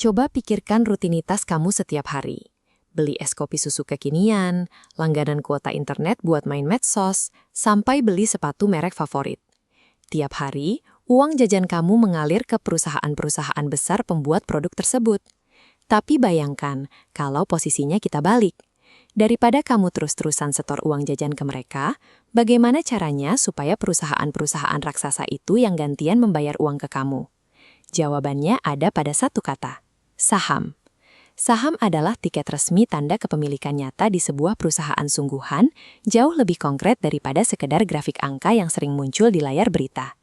Coba pikirkan rutinitas kamu setiap hari. Beli es kopi susu kekinian, langganan kuota internet buat main medsos, sampai beli sepatu merek favorit. Tiap hari, uang jajan kamu mengalir ke perusahaan-perusahaan besar pembuat produk tersebut. Tapi bayangkan, kalau posisinya kita balik. Daripada kamu terus-terusan setor uang jajan ke mereka, bagaimana caranya supaya perusahaan-perusahaan raksasa itu yang gantian membayar uang ke kamu? Jawabannya ada pada satu kata, saham. Saham adalah tiket resmi tanda kepemilikan nyata di sebuah perusahaan sungguhan, jauh lebih konkret daripada sekedar grafik angka yang sering muncul di layar berita.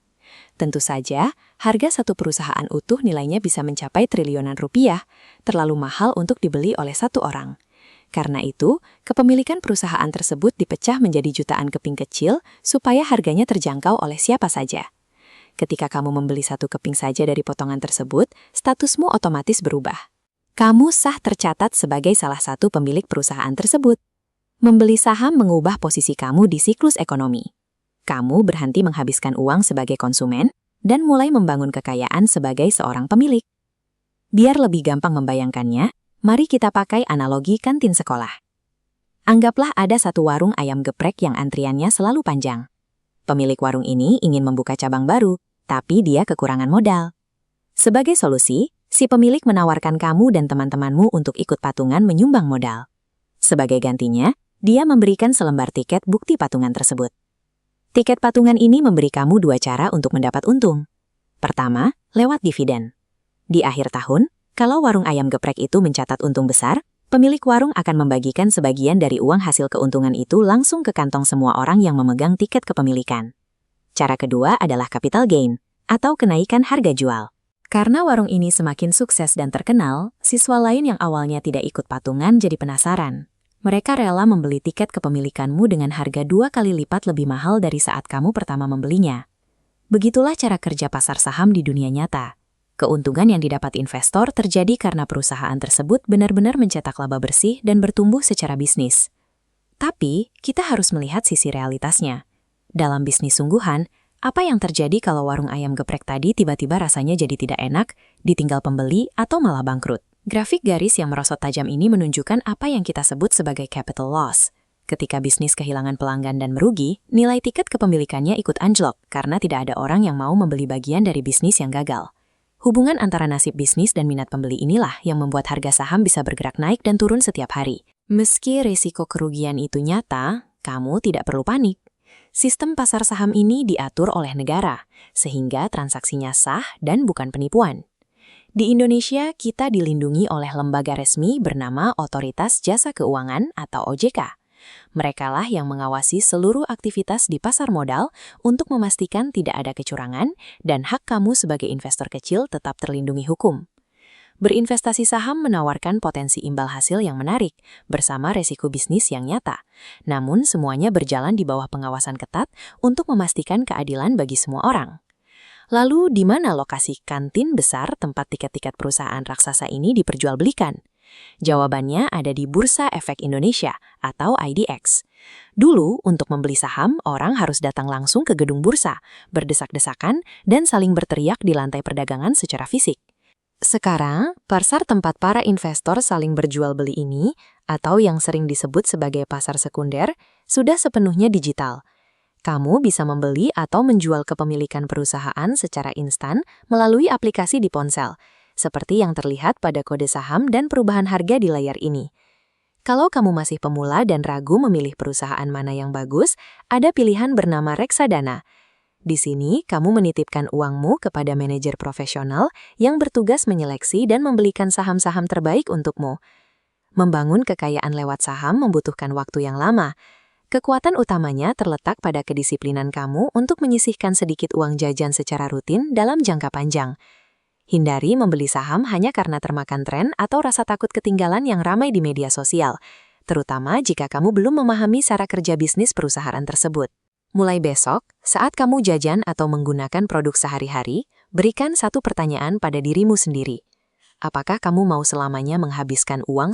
Tentu saja, harga satu perusahaan utuh nilainya bisa mencapai triliunan rupiah, terlalu mahal untuk dibeli oleh satu orang. Karena itu, kepemilikan perusahaan tersebut dipecah menjadi jutaan keping kecil supaya harganya terjangkau oleh siapa saja. Ketika kamu membeli satu keping saja dari potongan tersebut, statusmu otomatis berubah. Kamu sah tercatat sebagai salah satu pemilik perusahaan tersebut. Membeli saham mengubah posisi kamu di siklus ekonomi. Kamu berhenti menghabiskan uang sebagai konsumen dan mulai membangun kekayaan sebagai seorang pemilik. Biar lebih gampang membayangkannya, mari kita pakai analogi kantin sekolah. Anggaplah ada satu warung ayam geprek yang antriannya selalu panjang. Pemilik warung ini ingin membuka cabang baru, tapi dia kekurangan modal. Sebagai solusi, si pemilik menawarkan kamu dan teman-temanmu untuk ikut patungan menyumbang modal. Sebagai gantinya, dia memberikan selembar tiket bukti patungan tersebut. Tiket patungan ini memberi kamu dua cara untuk mendapat untung. Pertama, lewat dividen. Di akhir tahun, kalau warung ayam geprek itu mencatat untung besar, pemilik warung akan membagikan sebagian dari uang hasil keuntungan itu langsung ke kantong semua orang yang memegang tiket kepemilikan. Cara kedua adalah capital gain, atau kenaikan harga jual. Karena warung ini semakin sukses dan terkenal, siswa lain yang awalnya tidak ikut patungan jadi penasaran. Mereka rela membeli tiket kepemilikanmu dengan harga 2 kali lipat lebih mahal dari saat kamu pertama membelinya. Begitulah cara kerja pasar saham di dunia nyata. Keuntungan yang didapat investor terjadi karena perusahaan tersebut benar-benar mencetak laba bersih dan bertumbuh secara bisnis. Tapi, kita harus melihat sisi realitasnya. Dalam bisnis sungguhan, apa yang terjadi kalau warung ayam geprek tadi tiba-tiba rasanya jadi tidak enak, ditinggal pembeli, atau malah bangkrut? Grafik garis yang merosot tajam ini menunjukkan apa yang kita sebut sebagai capital loss. Ketika bisnis kehilangan pelanggan dan merugi, nilai tiket kepemilikannya ikut anjlok karena tidak ada orang yang mau membeli bagian dari bisnis yang gagal. Hubungan antara nasib bisnis dan minat pembeli inilah yang membuat harga saham bisa bergerak naik dan turun setiap hari. Meski risiko kerugian itu nyata, kamu tidak perlu panik. Sistem pasar saham ini diatur oleh negara, sehingga transaksinya sah dan bukan penipuan. Di Indonesia, kita dilindungi oleh lembaga resmi bernama Otoritas Jasa Keuangan atau OJK. Merekalah yang mengawasi seluruh aktivitas di pasar modal untuk memastikan tidak ada kecurangan dan hak kamu sebagai investor kecil tetap terlindungi hukum. Berinvestasi saham menawarkan potensi imbal hasil yang menarik, bersama resiko bisnis yang nyata. Namun semuanya berjalan di bawah pengawasan ketat untuk memastikan keadilan bagi semua orang. Lalu, di mana lokasi kantin besar tempat tiket-tiket perusahaan raksasa ini diperjualbelikan? Jawabannya ada di Bursa Efek Indonesia atau IDX. Dulu, untuk membeli saham, orang harus datang langsung ke gedung bursa, berdesak-desakan, dan saling berteriak di lantai perdagangan secara fisik. Sekarang, pasar tempat para investor saling berjual beli ini, atau yang sering disebut sebagai pasar sekunder, sudah sepenuhnya digital. Kamu bisa membeli atau menjual kepemilikan perusahaan secara instan melalui aplikasi di ponsel, seperti yang terlihat pada kode saham dan perubahan harga di layar ini. Kalau kamu masih pemula dan ragu memilih perusahaan mana yang bagus, ada pilihan bernama reksadana. Di sini, kamu menitipkan uangmu kepada manajer profesional yang bertugas menyeleksi dan membelikan saham-saham terbaik untukmu. Membangun kekayaan lewat saham membutuhkan waktu yang lama. Kekuatan utamanya terletak pada kedisiplinan kamu untuk menyisihkan sedikit uang jajan secara rutin dalam jangka panjang. Hindari membeli saham hanya karena termakan tren atau rasa takut ketinggalan yang ramai di media sosial, terutama jika kamu belum memahami cara kerja bisnis perusahaan tersebut. Mulai besok, saat kamu jajan atau menggunakan produk sehari-hari, berikan satu pertanyaan pada dirimu sendiri. Apakah kamu mau selamanya menghabiskan uang